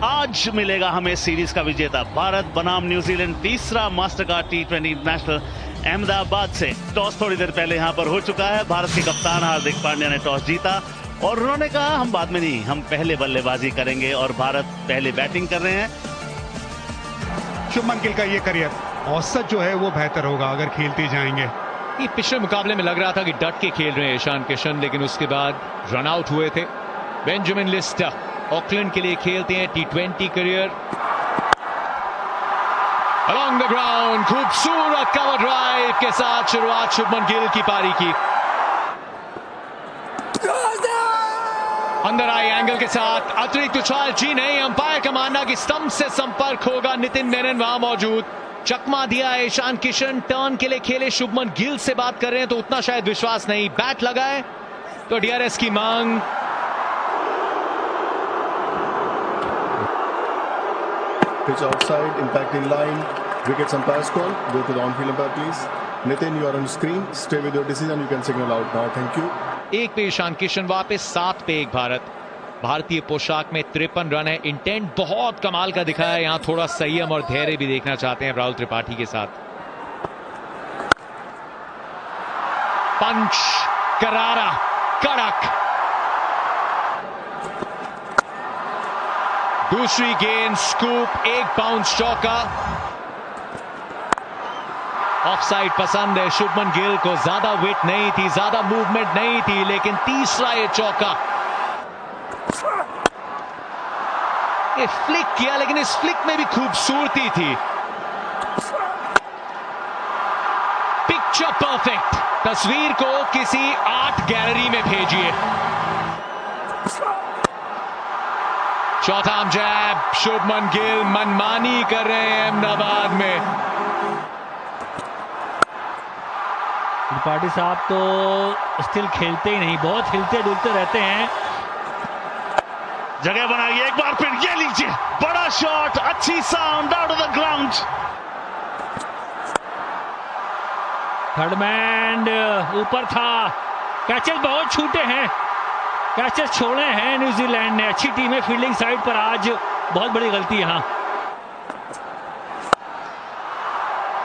आज मिलेगा हमें सीरीज का विजेता। भारत बनाम न्यूजीलैंड तीसरा मास्टरकार्ड T20 इंटरनेशनल अहमदाबाद से टॉस थोड़ी देर पहले यहां पर हो चुका है। भारत के कप्तान हार्दिक पांड्या ने टॉस जीता और उन्होंने कहा हम बाद में नहीं, हम पहले बल्लेबाजी करेंगे और भारत पहले बैटिंग कर रहे हैं। शुभमन गिल का ये करियर औसत जो है वो बेहतर होगा अगर खेलते जाएंगे। ये पिछले मुकाबले में लग रहा था कि डट के खेल रहे हैं ईशान किशन, लेकिन उसके बाद रन आउट हुए थे। बेंजामिन लिस्टर ऑकलैंड के लिए खेलते हैं T20 career. Along the ground खूबसूरत कवर ड्राइव के साथ शुरुआत शुभमन गिल की पारी की। अंदर आई एंगल के साथ अतिरिक्त उछाल जी नहीं, अंपायर का मानना कि स्टंप से संपर्क होगा। नितिन मेनन वहां मौजूद, चकमा दिया है ईशान किशन। टर्न के लिए खेले, शुभमन गिल से बात कर रहे हैं तो उतना शायद विश्वास नहीं। बैट लगाए तो DRS की मांग। Pitch outside, impacting line. Wickets umpire's call. Go to the on-field umpire, please. Nitin, you are on screen. Stay with your decision. You can signal out now. Thank you. एक पे ईशान किशन वापस, 7 पे 1 भारत। भारतीय पोशाक में 53 रन है। इंटेंट बहुत कमाल का दिखाया है। यहां थोड़ा संयम और धैर्य भी देखना चाहते हैं राहुल त्रिपाठी के साथ। पंच करारा कड़क, दूसरी गेंद स्कूप, एक बाउंस चौका। ऑफसाइड पसंद है शुभमन गिल को, ज्यादा वेट नहीं थी, ज्यादा मूवमेंट नहीं थी, लेकिन तीसरा ये चौका। ये फ्लिक किया, लेकिन इस फ्लिक में भी खूबसूरती थी। Picture perfect. तस्वीर को किसी आर्ट गैलरी में भेजिए। चौथा जैब, शुभमन गिल मनमानी कर रहे हैं अहमदाबाद में। त्रिपाठी साहब तो स्टिल खेलते ही नहीं, बहुत हिलते डुलते रहते हैं। जगह बनाइए एक बार फिर, ये लीजिए बड़ा शॉट, अच्छी sound out of the ground. Third man ऊपर था। कैचेस बहुत छूटे हैं, कैचेस छोड़े हैं न्यूजीलैंड ने। अच्छी टीम है फील्डिंग साइड पर, आज बहुत बड़ी गलती यहां।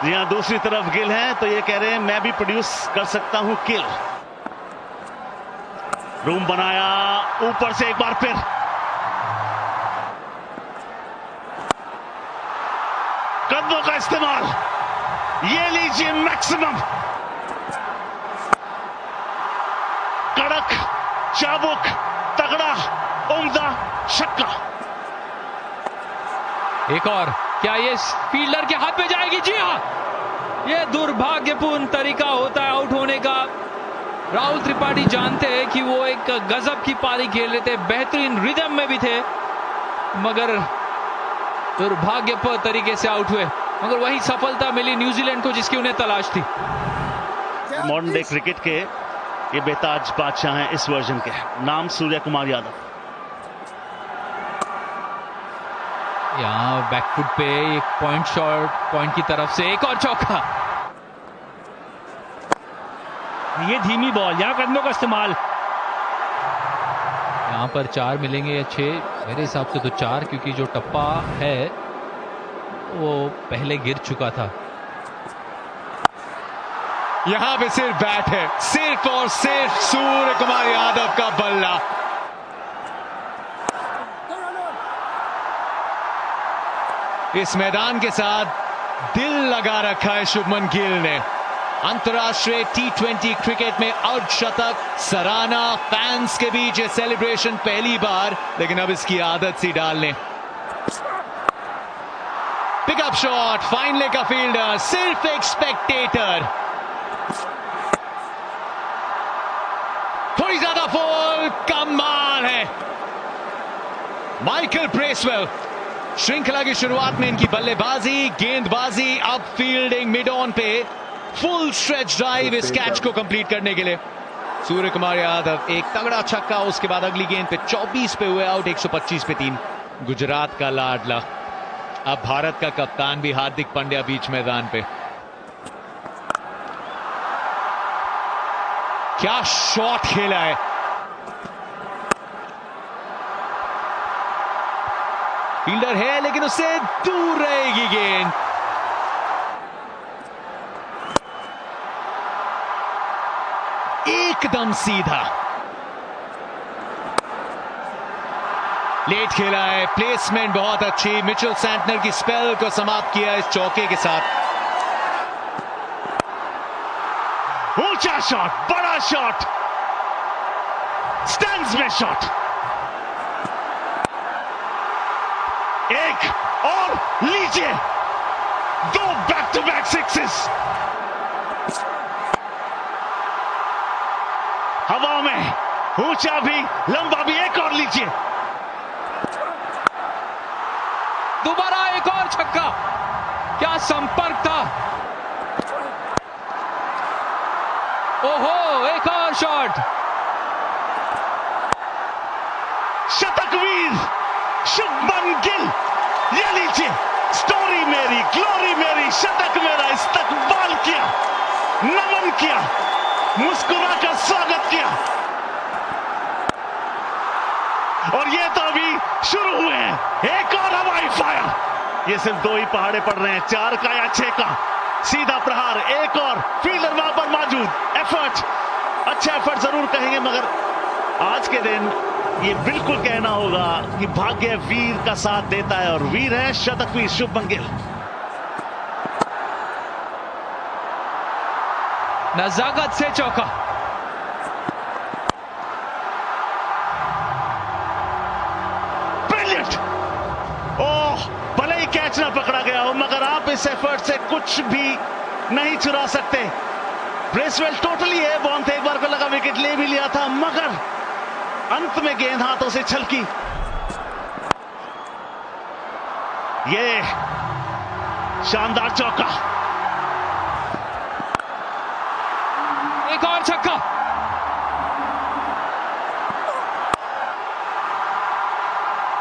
जी हां, दूसरी तरफ गिल है तो ये कह रहे हैं मैं भी प्रोड्यूस कर सकता हूं किल। रूम बनाया ऊपर से एक बार फिर, कदमों का इस्तेमाल, ये लीजिए मैक्सिमम। कड़क, चाबुक, तगड़ा, उम्दा छक्का। एक और, क्या ये फील्डर के हाथ में जाएगी? जी हाँ, ये दुर्भाग्यपूर्ण तरीका होता है आउट होने का। राहुल त्रिपाठी जानते हैं कि वो एक गजब की पारी खेल रहे थे, बेहतरीन रिदम में भी थे, मगर दुर्भाग्यपूर्ण तरीके से आउट हुए। मगर वही सफलता मिली न्यूजीलैंड को जिसकी उन्हें तलाश थी। मॉडर्न डे क्रिकेट के ये बेताज बादशाह हैं इस वर्जन के। नाम सूर्य कुमार यादव। यहाँ बैकफुट पे एक पॉइंट शॉट, पॉइंट की तरफ से एक और चौका। ये धीमी बॉल, यहाँ कदमों का इस्तेमाल। यहाँ पर 4 मिलेंगे या 6, मेरे हिसाब से तो 4, क्योंकि जो टप्पा है वो पहले गिर चुका था। यहां पे सिर्फ बैट है, सिर्फ और सिर्फ सूर्य कुमार यादव का बल्ला। इस मैदान के साथ दिल लगा रखा है शुभमन गिल ने। अंतर्राष्ट्रीय T20 क्रिकेट में अर्धशतक, सराहना, फैंस के बीच ये सेलिब्रेशन पहली बार, लेकिन अब इसकी आदत सी डाल लें। पिकअप शॉट, फाइनले का फील्डर, सिर्फ एक स्पेक्टेटर। थोड़ी ज्यादा फॉल, कमाल है। Michael Bracewell. श्रृंखला की शुरुआत में इनकी बल्लेबाजी, गेंदबाजी, अब फील्डिंग, मिड ऑन पे फुल स्ट्रेच ड्राइव इस कैच को कंप्लीट करने के लिए। सूर्य कुमार यादव एक तगड़ा छक्का, उसके बाद अगली गेंद पे 24 पे हुए आउट, 125 पे 3। गुजरात का लाडला, अब भारत का कप्तान भी हार्दिक पांड्या बीच मैदान पे। क्या शॉट खेला है। फील्डर है लेकिन उससे दूर रहेगी गेंद। एकदम सीधा, लेट खेला है, प्लेसमेंट बहुत अच्छी। मिचेल सैंटनर की स्पेल को समाप्त किया इस चौके के साथ। ऊंचा शॉट, बड़ा शॉट, स्टैंड्स में शॉट, एक और लीजिए, 2 बैक टू बैक सिक्सेस। हवा में ऊंचा भी लंबा भी, एक और लीजिए, दोबारा एक और छक्का। क्या संपर्क था। ओहो, एक और शॉट। शतकवीर शुभमन गिल, ये लीजिए, स्टोरी मेरी, ग्लोरी मेरी, शतक मेरा, इस्तकबाल किया, नमन किया, मुस्कुराकर स्वागत किया। और ये तो अभी शुरू हुए हैं, एक और हवाई फायर। ये सिर्फ 2 ही पहाड़े पड़ रहे हैं, 4 का या 6 का। सीधा प्रहार, एक और, फील्डर वहां पर मौजूद। एफर्ट, अच्छा एफर्ट जरूर कहेंगे, मगर आज के दिन ये बिल्कुल कहना होगा कि भाग्य वीर का साथ देता है, और वीर है शतकवीर शुभमन गिल। नजाकत से चौका। ब्रिलियंट। ओह, भले ही कैच ना पकड़ा गया हो, मगर आप इस एफर्ट से कुछ भी नहीं चुरा सकते। ब्रेसवेल टोटली है बॉन थे, एक बार को लगा विकेट ले भी लिया था, मगर अंत में गेंद हाथों से छलकी। ये शानदार चौका, एक और छक्का।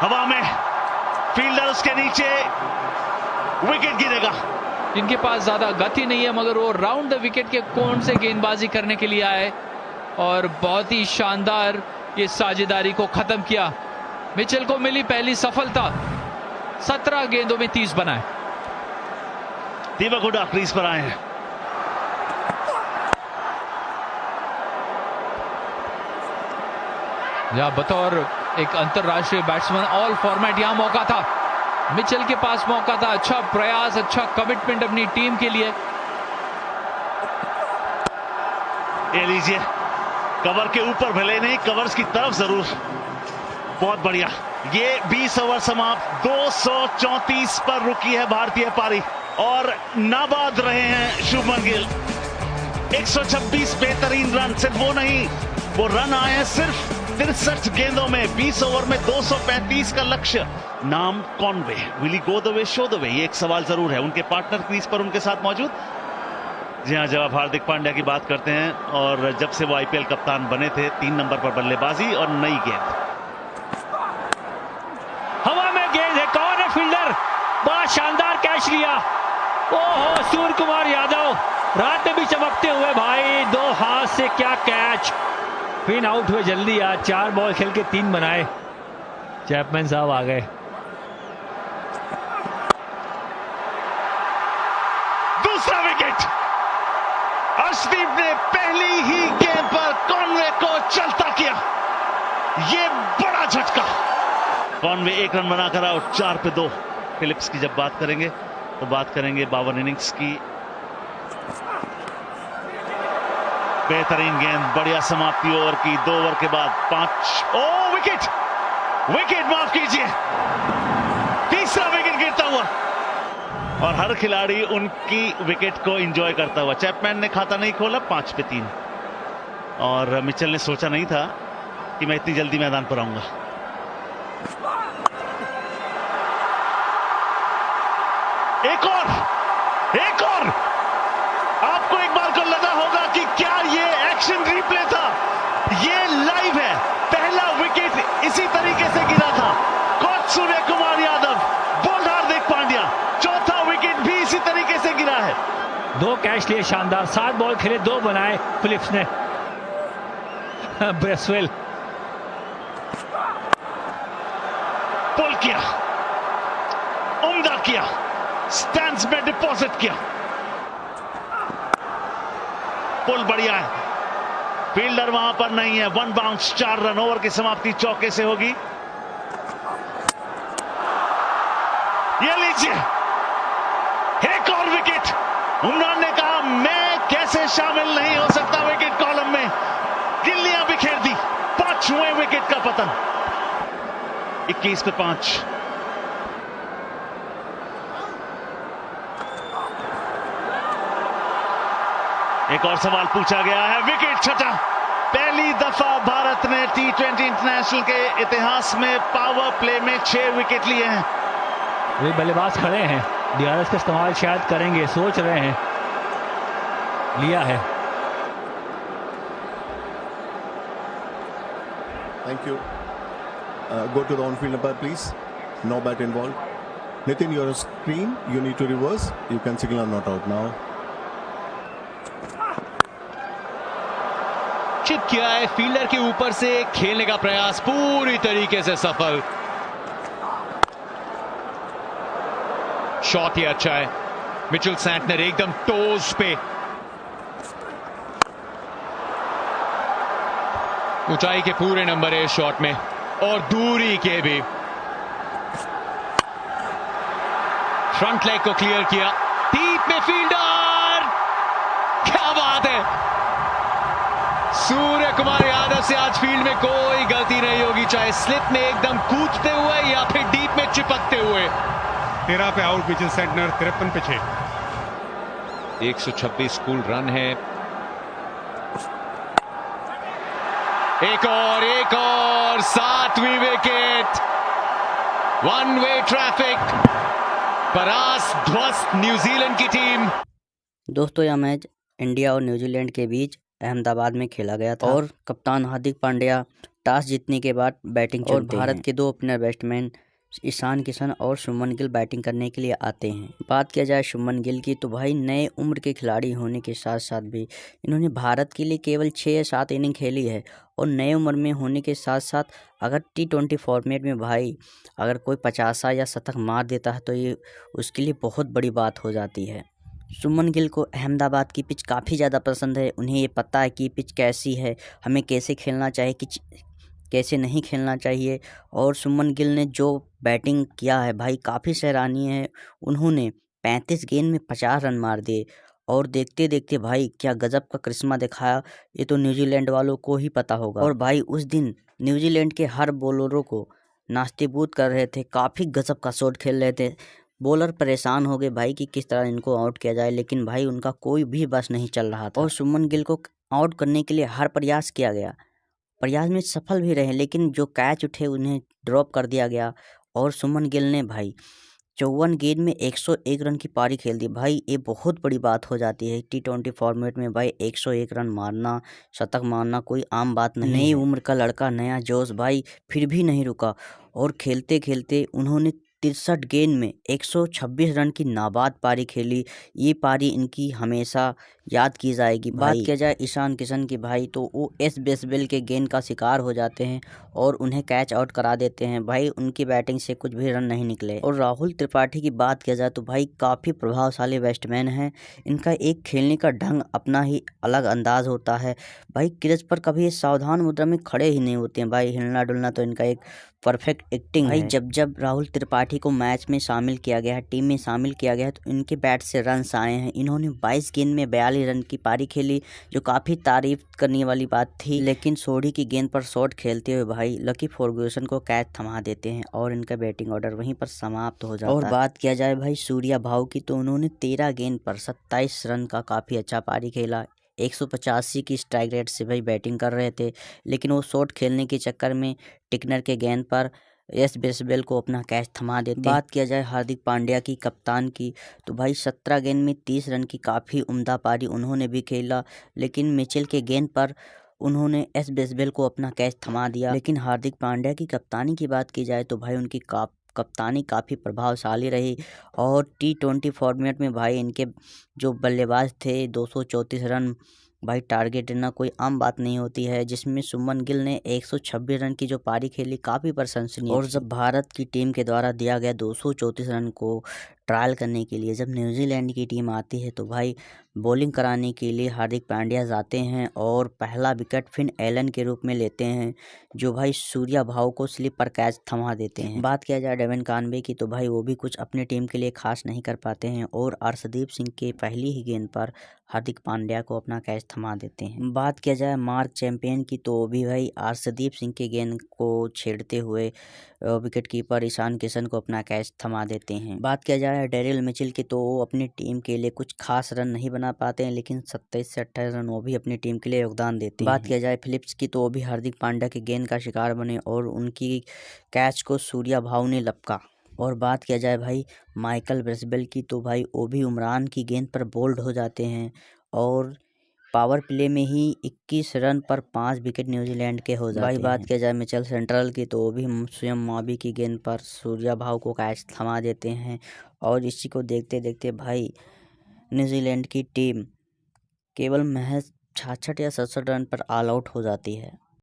हवा में फील्डर उसके नीचे, विकेट गिरेगा। इनके पास ज्यादा गति नहीं है, मगर वो राउंड द विकेट के कोण से गेंदबाजी करने के लिए आए और बहुत ही शानदार ये साझेदारी को खत्म किया। मिचेल को मिली पहली सफलता, 17 गेंदों में 30 बनाए। दीपक हुडा क्रीज पर आए हैं। या बतौर एक अंतरराष्ट्रीय बैट्समैन ऑल फॉर्मेट यहां मौका था, मिचेल के पास मौका था। अच्छा प्रयास, अच्छा कमिटमेंट अपनी टीम के लिए। ये लीजिए, कवर के ऊपर भले नहीं, कवर्स की तरफ जरूर। बहुत बढ़िया। ये 20 ओवर समाप्त, 234 पर रुकी है भारतीय पारी और नाबाद रहे हैं शुभमन गिल। 126 बेहतरीन रन, सिर्फ वो नहीं, वो रन आए हैं सिर्फ 63 गेंदों में, 20 ओवर में 235 का लक्ष्य। नाम Conway, will he go the way show the way, ये एक सवाल जरूर है। उनके पार्टनर क्रीज पर उनके साथ मौजूद। जी हाँ, जब आप हार्दिक पांड्या की बात करते हैं, और जब से वो आईपीएल कप्तान बने थे, 3 नंबर पर बल्लेबाजी और नई गेंद। हवा में गेंद है, कौन है फील्डर, बड़ा शानदार कैच लिया। ओहो, सूर्य कुमार यादव रात में भी चमकते हुए भाई, 2 हाथ से क्या कैच। फिर आउट हुए जल्दी यार, 4 बॉल खेल के 3 बनाए। चैपमैन साहब आ गए। दूसरा विकेट, अर्शदीप ने पहली ही गेंद पर कॉनवे को चलता किया। ये बड़ा झटका। कॉनवे 1 रन बनाकर आउट, 4 पे 2। फिलिप्स की जब बात करेंगे तो बात करेंगे 52 इनिंग्स की। बेहतरीन गेंद, बढ़िया समाप्ति ओवर की। 2 ओवर के बाद 5। ओ विकेट, विकेट माफ कीजिए, तीसरा विकेट गिरता हुआ, और हर खिलाड़ी उनकी विकेट को एंजॉय करता हुआ। चैपमैन ने खाता नहीं खोला, 5 पे 3, और मिचेल ने सोचा नहीं था कि मैं इतनी जल्दी मैदान पर आऊंगा। एक और। आपको एक बार को लगा होगा कि क्या ये एक्शन रिप्ले था, ये लाइव है। पहला विकेट इसी तरीके से गिरा था, कोच सूर्य कुमार यादव, बोल्ड हार्दिक पांड्या। चौथा विकेट भी इसी तरीके से गिरा है। 2 कैच लिए शानदार, 7 बॉल खेले, 2 बनाए फिलिप्स ने। ब्रेसवेल पुल किया, उम्दा किया, स्टैंड्स में डिपॉजिट किया, पुल बढ़िया है, फील्डर वहां पर नहीं है। 1 बाउंस, 4 रन। ओवर की समाप्ति चौके से होगी। ये लीजिए एक और विकेट। उमरान ने कहा मैं कैसे शामिल नहीं हो सकता विकेट कॉलम में, गिल्लियां बिखेर दी। 5वें विकेट का पतन। 21 पे 5। एक और सवाल पूछा गया है, विकेट छठा। पहली दफा भारत ने T20 इंटरनेशनल के इतिहास में पावर प्ले में 6 विकेट लिए हैं। वे बल्लेबाज खड़े हैं, DRS का इस्तेमाल शायद करेंगे, सोच रहे हैं। लिया है। Thank you. Go to the on-field umpire, please. No bat involved. Nitin, you're on screen. You need to reverse. You can signal not out now. Chip किया है, फील्डर के ऊपर से खेलने का प्रयास पूरी तरीके से सफल। शॉट ही अच्छा है। मिचेल सैंटनर एकदम टोज पे, ऊंचाई के पूरे नंबर है इस शॉट में और दूरी के भी। फ्रंट लेग को क्लियर किया, डीप में फील्डर, क्या बात है। सूर्य कुमार यादव से आज फील्ड में कोई गलती नहीं होगी, चाहे स्लिप में एकदम कूदते हुए या फिर डीप में चिपकते हुए। 13 पे आउट मिचेल सैंटनर, 53 पे 6। 126 कुल रन है। एक और 7वीं विकेट। 1 वे ट्रैफिक, परास्त ध्वस्त न्यूजीलैंड की टीम। दोस्तों यह मैच इंडिया और न्यूजीलैंड के बीच अहमदाबाद में खेला गया था और कप्तान हार्दिक पांड्या टॉस जीतने के बाद बैटिंग और भारत के 2 ओपनर बैट्समैन ईशान किशन और शुभमन गिल बैटिंग करने के लिए आते हैं। बात किया जाए शुभमन गिल की तो भाई नए उम्र के खिलाड़ी होने के साथ साथ भी इन्होंने भारत के लिए केवल 6 या 7 इनिंग खेली है और नए उम्र में होने के साथ साथ अगर T20 फॉर्मेट में भाई अगर कोई 50 या शतक मार देता है तो ये उसके लिए बहुत बड़ी बात हो जाती है। शुभमन गिल को अहमदाबाद की पिच काफ़ी ज़्यादा पसंद है, उन्हें ये पता है कि पिच कैसी है, हमें कैसे खेलना चाहिए कि कैसे नहीं खेलना चाहिए। और शुभमन गिल ने जो बैटिंग किया है भाई काफ़ी सराहनीय है। उन्होंने 35 गेंद में 50 रन मार दिए और देखते देखते भाई क्या गजब का करिश्मा दिखाया, ये तो न्यूजीलैंड वालों को ही पता होगा। और भाई उस दिन न्यूजीलैंड के हर बॉलरों को नास्तेबूद कर रहे थे, काफ़ी गजब का शॉट खेल रहे थे। बॉलर परेशान हो गए भाई कि किस तरह इनको आउट किया जाए, लेकिन भाई उनका कोई भी बस नहीं चल रहा था और शुभमन गिल को आउट करने के लिए हर प्रयास किया गया। प्रयास में सफल भी रहे, लेकिन जो कैच उठे उन्हें ड्रॉप कर दिया गया और शुभमन गिल ने भाई 54 गेंद में 101 रन की पारी खेल दी। भाई ये बहुत बड़ी बात हो जाती है T20 फॉर्मेट में भाई 101 रन मारना, शतक मारना कोई आम बात नहीं। नई उम्र का लड़का, नया जोश भाई, फिर भी नहीं रुका और खेलते खेलते उन्होंने 63 गेंद में 126 रन की नाबाद पारी खेली। ये पारी इनकी हमेशा याद की जाएगी। बात किया जाए ईशान किशन की भाई तो वो एस बेसबेल के गेंद का शिकार हो जाते हैं और उन्हें कैच आउट करा देते हैं। भाई उनकी बैटिंग से कुछ भी रन नहीं निकले। और राहुल त्रिपाठी की बात किया जाए तो भाई काफ़ी प्रभावशाली बैट्समैन हैं। इनका एक खेलने का ढंग अपना ही अलग अंदाज होता है। भाई क्रीज पर कभी सावधान मुद्रा में खड़े ही नहीं होते हैं। भाई हिलना डुलना तो इनका एक परफेक्ट एक्टिंग है। जब जब राहुल त्रिपाठी को मैच में शामिल किया गया है, टीम में शामिल किया गया है, तो इनके बैट से रन्स आए हैं। इन्होंने 22 गेंद में 42 रन की पारी खेली, जो काफ़ी तारीफ करने वाली बात थी। लेकिन सोढ़ी की गेंद पर शॉट खेलते हुए भाई लकी फर्गुसन को कैच थमा देते हैं और इनका बैटिंग ऑर्डर वहीं पर समाप्त हो जाता है। और बात किया जाए भाई सूर्या भाऊ की तो उन्होंने 13 गेंद पर 27 रन का काफ़ी अच्छा पारी खेला। 185 की स्ट्राइक रेट से भाई बैटिंग कर रहे थे, लेकिन वो शॉट खेलने के चक्कर में टिकनर के गेंद पर एस बेसबेल को अपना कैच थमा देते। बात किया जाए हार्दिक पांड्या की, कप्तान की, तो भाई 17 गेंद में 30 रन की काफ़ी उम्दा पारी उन्होंने भी खेला, लेकिन मिचेल के गेंद पर उन्होंने एस बेसबेल को अपना कैच थमा दिया। लेकिन हार्दिक पांड्या की कप्तानी की बात की जाए तो भाई उनकी कप्तानी काफ़ी प्रभावशाली रही और T20 फॉर्मेट में भाई इनके जो बल्लेबाज थे 234 रन भाई टारगेट लेना कोई आम बात नहीं होती है, जिसमें शुभमन गिल ने 126 रन की जो पारी खेली काफ़ी प्रशंसनीय। और जब भारत की टीम के द्वारा दिया गया 234 रन को ट्रायल करने के लिए जब न्यूजीलैंड की टीम आती है तो भाई बॉलिंग कराने के लिए हार्दिक पांड्या जाते हैं और पहला विकेट फिन एलन के रूप में लेते हैं, जो भाई सूर्या भाव को स्लिप पर कैच थमा देते हैं। बात किया जाए डेविन कानवे की तो भाई वो भी कुछ अपनी टीम के लिए खास नहीं कर पाते हैं और अर्शदीप सिंह के पहली ही गेंद पर हार्दिक पांड्या को अपना कैच थमा देते हैं। बात किया जाए मार्क चैंपियन की तो भी भाई अर्शदीप सिंह के गेंद को छेड़ते हुए विकेट कीपर ईशान किशन को अपना कैच थमा देते हैं। बात किया जाए डेरिल मिचेल की तो वो अपनी टीम के लिए कुछ खास रन नहीं बना पाते हैं, लेकिन 27 से 28 रन वो भी अपनी टीम के लिए योगदान देते हैं। बात किया जाए फिलिप्स की तो वो भी हार्दिक पांड्या के गेंद का शिकार बने और उनकी कैच को सूर्या भाव ने लपका। और बात किया जाए भाई माइकल ब्रिस्बेल की तो भाई वो भी उमरान की गेंद पर बोल्ड हो जाते हैं और पावर प्ले में ही 21 रन पर 5 विकेट न्यूजीलैंड के हो जाते हैं। भाई बात किया जाए मिचेल सेंट्रल की तो वो भी स्वयं मावी की गेंद पर सूर्या भाव को कैच थमा देते हैं और इसी को देखते देखते भाई न्यूजीलैंड की टीम केवल महज 66 या 67 रन पर ऑल आउट हो जाती है।